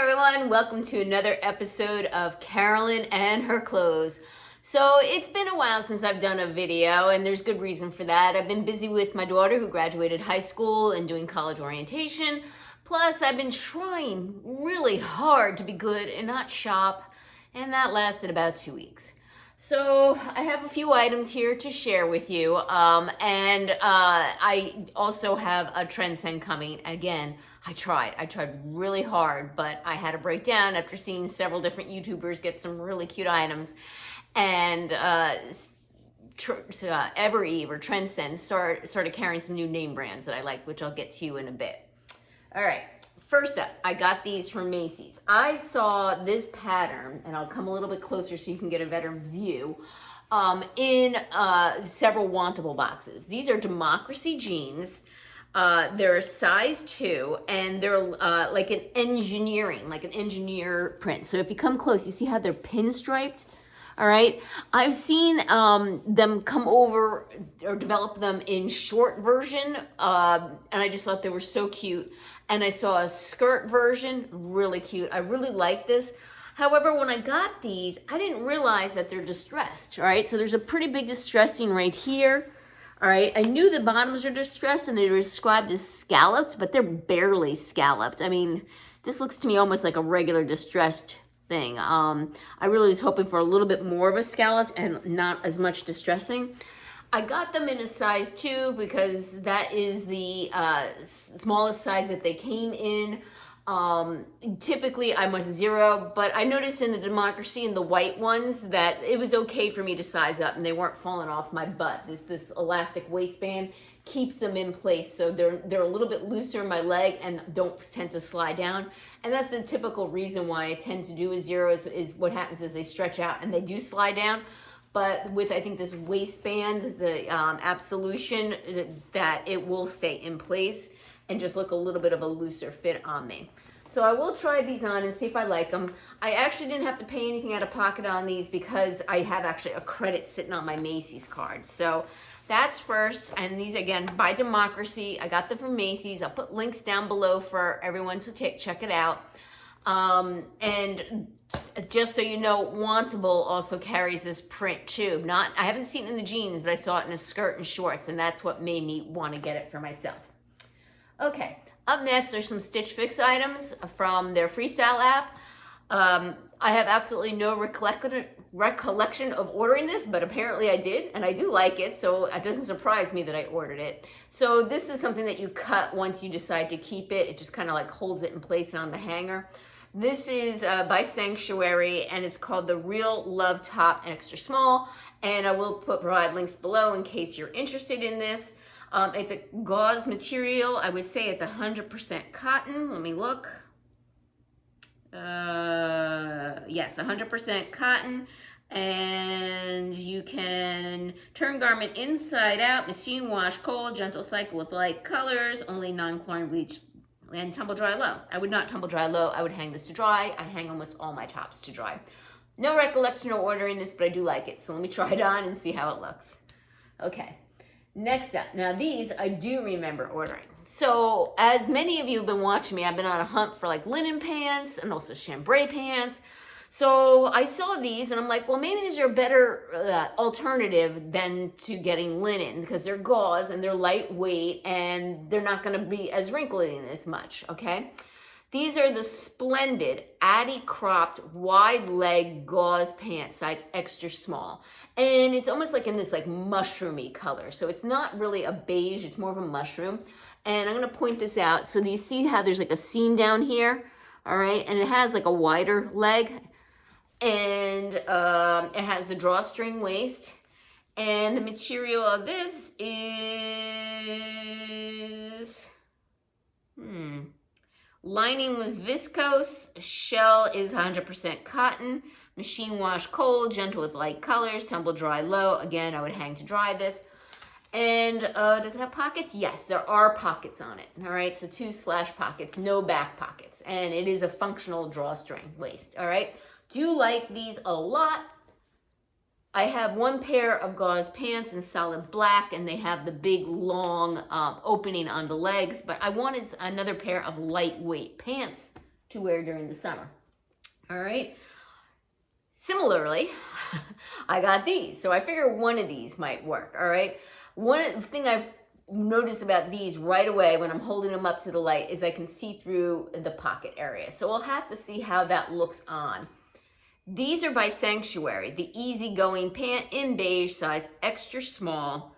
everyone, welcome to another episode of Carolyn and her clothes. So it's been a while since I've done a video, and there's good reason for that. I've been busy with my daughter who graduated high school and doing college orientation. Plus, I've been trying really hard to be good and not shop, and that lasted about 2 weeks. So I have a few items here to share with you, and I also have a Trendsend coming. Again, I tried really hard, but I had a breakdown after seeing several different YouTubers get some really cute items, and Evereve or Trendsend started carrying some new name brands that I like, which I'll get to you in a bit. All right. First up, I got these from Macy's. I saw this pattern, and I'll come a little bit closer so you can get a better view, in several Wantable boxes. These are Democracy jeans. They're a size 2, and they're like an engineer print. So if you come close, you see how they're pinstriped? All right, I've seen them come over or develop them in short version, and I just thought they were so cute. And I saw a skirt version, really cute. I really like this. However, when I got these, I didn't realize that they're distressed, all right? So there's a pretty big distressing right here, all right? I knew the bottoms are distressed and they were described as scalloped, but they're barely scalloped. I mean, this looks to me almost like a regular distressed thing. I really was hoping for a little bit more of a scallop and not as much distressing. I got them in a size 2 because that is the smallest size that they came in. Typically I'm a 0, but I noticed in the Democracy and the white ones that it was okay for me to size up and they weren't falling off my butt. This elastic waistband keeps them in place, so they're a little bit looser in my leg and don't tend to slide down. And that's the typical reason why I tend to do a 0 is what happens is they stretch out and they do slide down. But with, I think, this waistband, the Absolution, that it will stay in place and just look a little bit of a looser fit on me. So I will try these on and see if I like them. I actually didn't have to pay anything out of pocket on these because I have actually a credit sitting on my Macy's card. So that's first, and these, again, by Democracy. I got them from Macy's. I'll put links down below for everyone to check it out. And just so you know, Wantable also carries this print too. I haven't seen it in the jeans, but I saw it in a skirt and shorts, and that's what made me want to get it for myself. Okay, up next, there's some Stitch Fix items from their Freestyle app. I have absolutely no recollection of ordering this, but apparently I did, and I do like it, so it doesn't surprise me that I ordered it. So this is something that you cut once you decide to keep it. It just kind of like holds it in place on the hanger. This is by Sanctuary, and it's called the Real Love Top Extra Small, and I will provide links below in case you're interested in this. It's a gauze material. I would say it's 100% cotton. Let me look. Yes, 100% cotton, and you can turn garment inside out, machine wash cold, gentle cycle with light colors, only non-chlorine bleach, and tumble dry low. I would not tumble dry low. I would hang this to dry. I hang almost all my tops to dry. No recollection of ordering this, but I do like it. So let me try it on and see how it looks. Okay, next up. Now these I do remember ordering. So as many of you have been watching me, I've been on a hunt for like linen pants and also chambray pants. So I saw these and I'm like, well, maybe these are a better alternative than to getting linen because they're gauze and they're lightweight and they're not going to be as wrinkly as much, okay? These are the Splendid Addy cropped wide leg gauze pants, size extra small. And it's almost like in this like mushroomy color. So it's not really a beige, it's more of a mushroom. And I'm going to point this out. So do you see how there's like a seam down here? All right, and it has like a wider leg. And it has the drawstring waist, and the material of this is lining was viscose, shell is 100% cotton, machine wash cold, gentle with light colors, tumble dry low. Again, I would hang to dry this. And does it have pockets? Yes, there are pockets on it. All right, so 2 slash pockets, no back pockets, and it is a functional drawstring waist. All right. Do like these a lot. I have one pair of gauze pants in solid black, and they have the big long opening on the legs, but I wanted another pair of lightweight pants to wear during the summer. All right. Similarly, I got these. So I figure one of these might work. All right. One thing I've noticed about these right away when I'm holding them up to the light is I can see through the pocket area. So we'll have to see how that looks on. These are by Sanctuary, the easygoing pant in beige, size extra small.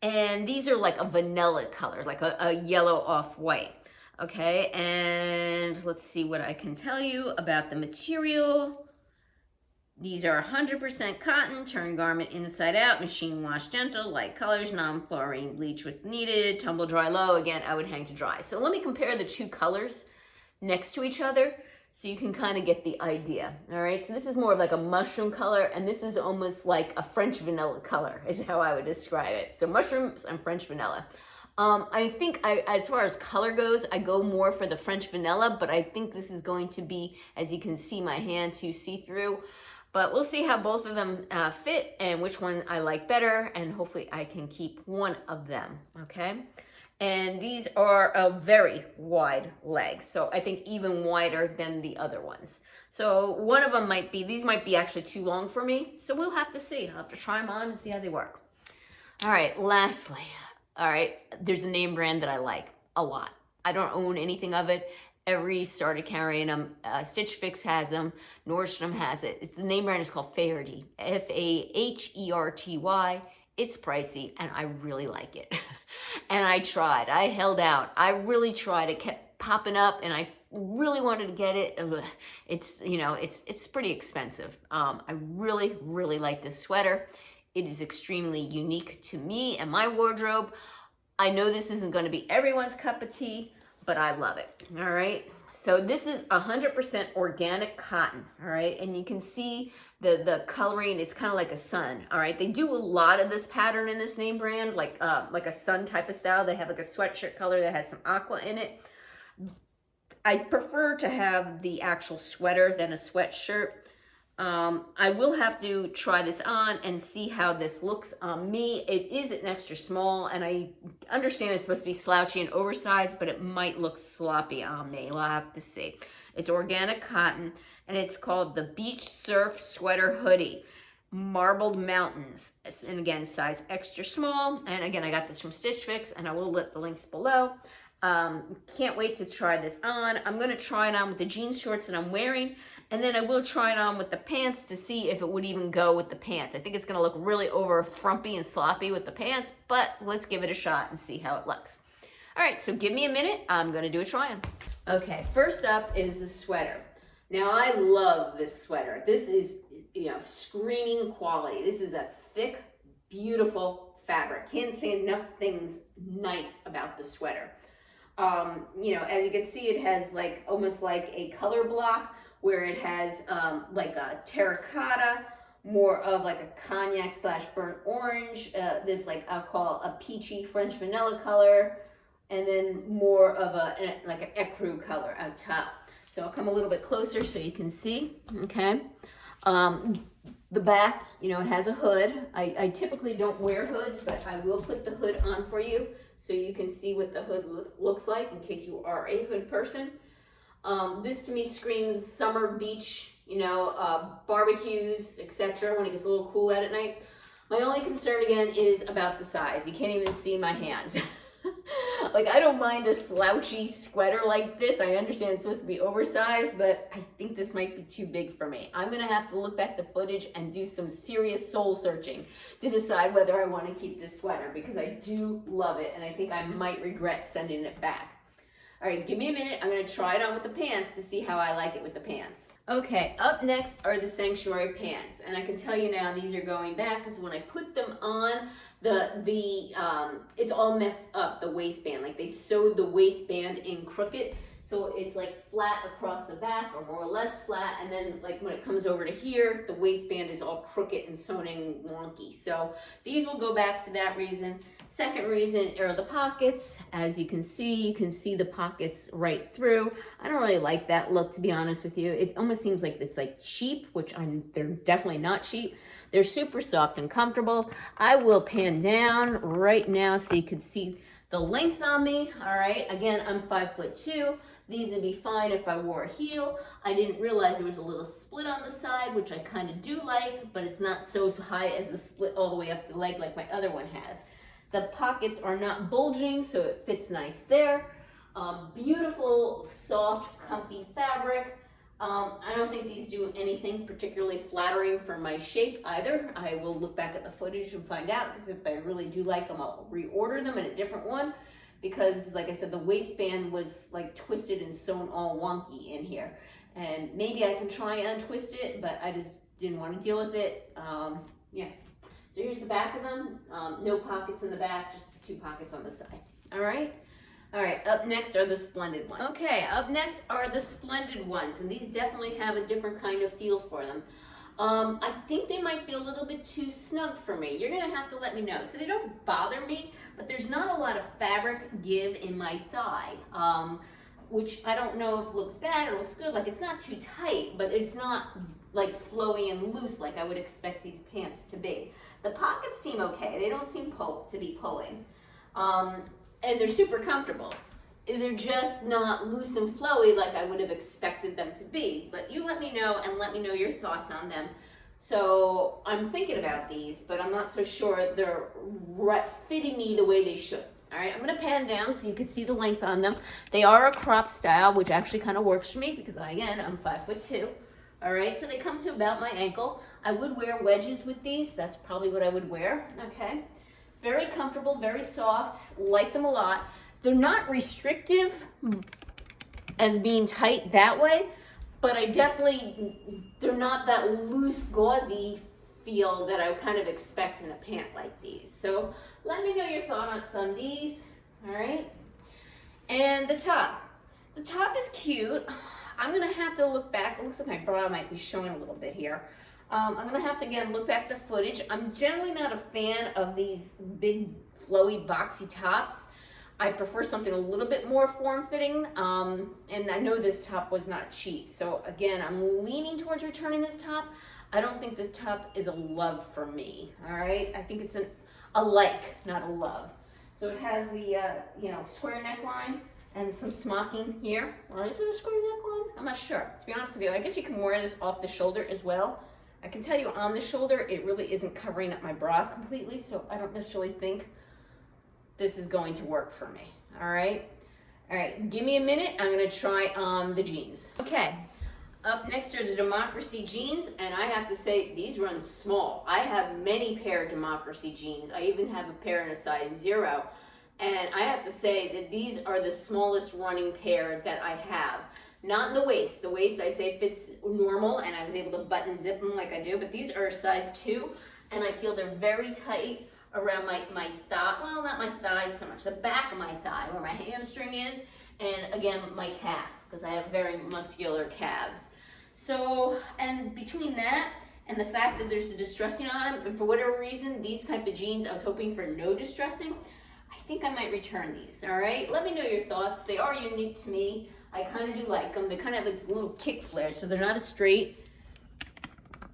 And these are like a vanilla color, like a yellow off-white. Okay, and let's see what I can tell you about the material. These are 100% cotton, turn garment inside out, machine wash gentle, light colors, non-chlorine bleach with needed, tumble dry low. Again, I would hang to dry. So let me compare the two colors next to each other so you can kind of get the idea. All right, so this is more of like a mushroom color, and this is almost like a French vanilla color is how I would describe it. So mushrooms and French vanilla. I think as far as color goes, I go more for the French vanilla, but I think this is going to be, as you can see my hand, too see-through. But we'll see how both of them fit and which one I like better, and hopefully I can keep one of them, okay? And these are a very wide leg, so I think even wider than the other ones. So one of them might be, these might be actually too long for me, so we'll have to see. I'll have to try them on and see how they work. All right, lastly, all right, there's a name brand that I like a lot. I don't own anything of it. Every started carrying them. Stitch Fix has them. Nordstrom has it. The name brand is called Faherty, Faherty. It's pricey, and I really like it. And I tried. I held out. I really tried. It kept popping up, and I really wanted to get it. It's, you know, it's pretty expensive. I really, really like this sweater. It is extremely unique to me and my wardrobe. I know this isn't going to be everyone's cup of tea, but I love it. All right. So this is 100% organic cotton. All right. And you can see the coloring. It's kind of like a sun. All right. They do a lot of this pattern in this name brand, like a sun type of style. They have like a sweatshirt color that has some aqua in it. I prefer to have the actual sweater than a sweatshirt. I will have to try this on and see how this looks on me. It is an extra small, and I understand it's supposed to be slouchy and oversized, but it might look sloppy on me. We'll have to see. It's organic cotton, and it's called the Beach Surf Sweater Hoodie. Marbled Mountains. And again, size extra small. And again, I got this from Stitch Fix, and I will let the links below. Can't wait to try this on. I'm going to try it on with the jeans shorts that I'm wearing, and then I will try it on with the pants to see if it would even go with the pants. I think it's going to look really over frumpy and sloppy with the pants, but let's give it a shot and see how it looks. All right, so give me a minute. I'm going to do a try on. Okay, first up is the sweater. Now, I love this sweater. This is, you know, screaming quality. This is a thick, beautiful fabric. Can't say enough things nice about the sweater. You know, as you can see, it has like almost like a color block where it has like a terracotta, more of like a cognac / burnt orange, this like I'll call a peachy French vanilla color, and then more of like an ecru color on top. So I'll come a little bit closer so you can see, okay? The back, you know, it has a hood. I typically don't wear hoods, but I will put the hood on for you so you can see what the hood looks like in case you are a hood person. This to me screams summer beach, you know, barbecues, etc. when it gets a little cool out at night. My only concern again is about the size. You can't even see my hands. Like, I don't mind a slouchy sweater like this. I understand it's supposed to be oversized, but I think this might be too big for me. I'm gonna have to look back the footage and do some serious soul searching to decide whether I want to keep this sweater, because I do love it and I think I might regret sending it back. All right, give me a minute. I'm going to try it on with the pants to see how I like it with the pants. Okay, up next are the Sanctuary pants. And I can tell you now, these are going back because when I put them on, it's all messed up, the waistband. Like, they sewed the waistband in crooked. So it's like flat across the back, or more or less flat. And then like when it comes over to here, the waistband is all crooked and sewn in wonky. So these will go back for that reason. Second reason are the pockets. As you can see the pockets right through. I don't really like that look, to be honest with you. It almost seems like it's like cheap, which they're definitely not cheap. They're super soft and comfortable. I will pan down right now so you can see the length on me. All right, again, I'm 5'2". These would be fine if I wore a heel. I didn't realize there was a little split on the side, which I kind of do like, but it's not so high as the split all the way up the leg like my other one has. The pockets are not bulging, so it fits nice there. Beautiful, soft, comfy fabric. I don't think these do anything particularly flattering for my shape either. I will look back at the footage and find out, because if I really do like them, I'll reorder them in a different one, because like I said, the waistband was like twisted and sewn all wonky in here. And maybe I can try and untwist it, but I just didn't want to deal with it. Yeah. So here's the back of them. No pockets in the back, just 2 pockets on the side. All right. All right, up next are the Splendid ones. Okay, up next are the Splendid ones, and these definitely have a different kind of feel for them. I think they might feel a little bit too snug for me. You're gonna have to let me know. So they don't bother me, but there's not a lot of fabric give in my thigh, which I don't know if looks bad or looks good. Like, it's not too tight, but it's not like flowy and loose like I would expect these pants to be. The pockets seem okay. They don't seem to be pulling. And they're super comfortable. They're just not loose and flowy like I would have expected them to be. But you let me know, and let me know your thoughts on them. So I'm thinking about these, but I'm not so sure they're fitting me the way they should. All right, I'm gonna pan down so you can see the length on them. They are a crop style, which actually kind of works for me because again, I'm 5'2". All right, so they come to about my ankle. I would wear wedges with these. That's probably what I would wear, okay? Very comfortable, very soft, like them a lot. They're not restrictive as being tight that way, but they're not that loose, gauzy feel that I kind of expect in a pant like these. So let me know your thoughts on these, all right? And the top. The top is cute. I'm gonna have to look back. It looks like my bra might be showing a little bit here. I'm gonna have to again look back the footage. I'm generally not a fan of these big flowy boxy tops. I prefer something a little bit more form-fitting, and I know this top was not cheap. So again, I'm leaning towards returning this top. I don't think this top is a love for me, all right? I think it's a like, not a love. So it has the square neckline and some smocking here. Or is it a square neckline? I'm not sure, to be honest with you. I guess you can wear this off the shoulder as well. I can tell you on the shoulder, it really isn't covering up my bras completely, so I don't necessarily think this is going to work for me, all right? All right, give me a minute. I'm gonna try on the jeans. Okay, up next are the Democracy jeans, and I have to say, these run small. I have many pair of Democracy jeans. I even have a pair in a size 0, and I have to say that these are the smallest running pair that I have. Not in the waist. The waist, I say, fits normal, and I was able to button zip them like I do, but these are a size 2, and I feel they're very tight around my thigh. Well, not my thighs so much, the back of my thigh, where my hamstring is, and again, my calf, because I have very muscular calves. So, and between that and the fact that there's the distressing on them, and for whatever reason, these type of jeans, I was hoping for no distressing, I think I might return these, all right? Let me know your thoughts. They are unique to me. I kind of do like them. They kind of have this little kick flare, so they're not a straight.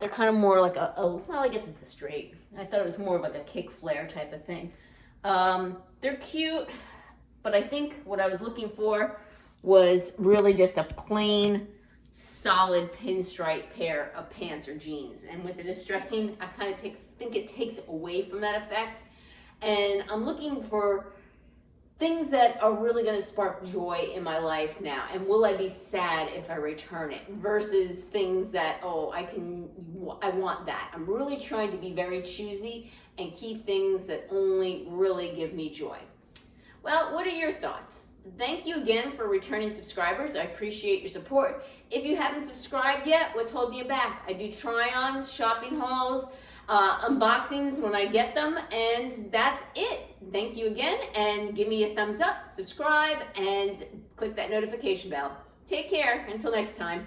They're kind of more like well, I guess it's a straight. I thought it was more of like a kick flare type of thing. They're cute, but I think what I was looking for was really just a plain, solid pinstripe pair of pants or jeans. And with the distressing, I kind of think it takes away from that effect. And I'm looking for things that are really going to spark joy in my life now, and will I be sad if I return it, versus things that, oh, I want that. I'm really trying to be very choosy and keep things that only really give me joy. Well, what are your thoughts? Thank you again for returning subscribers. I appreciate your support. If you haven't subscribed yet, what's holding you back? I do try-ons, shopping hauls, unboxings when I get them, and that's it. Thank you again, and give me a thumbs up, subscribe, and click that notification bell. Take care. Until next time.